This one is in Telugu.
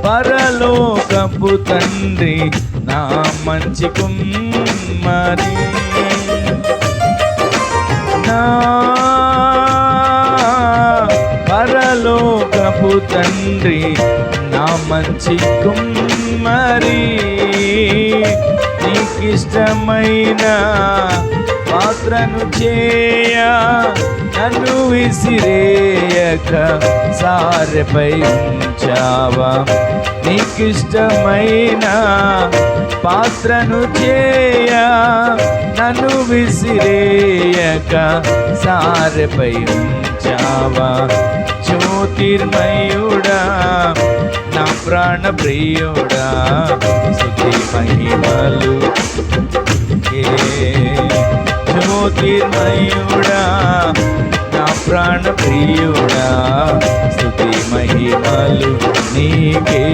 పరలోకపు తండ్రి నా మంచి కుమ్మరి, నా పరలోకపు తండ్రి నా మంచి కుమ్మరి, నీకిష్టమైన పాత్రను చేయ నన్ను విసిరేయక సారెపై ఉంచావా. నీకిష్టమైన పాత్రను చేయ నన్ను విసిరేయక సారెపై ఉంచావా. జ్యోతిర్మయుడా నా ప్రాణ ప్రియుడా, స్తుతి మహిమలు జ్యోతిర్మయుడా నా ప్రాణ ప్రియుడా, స్తుతి మహిమలు నీకే.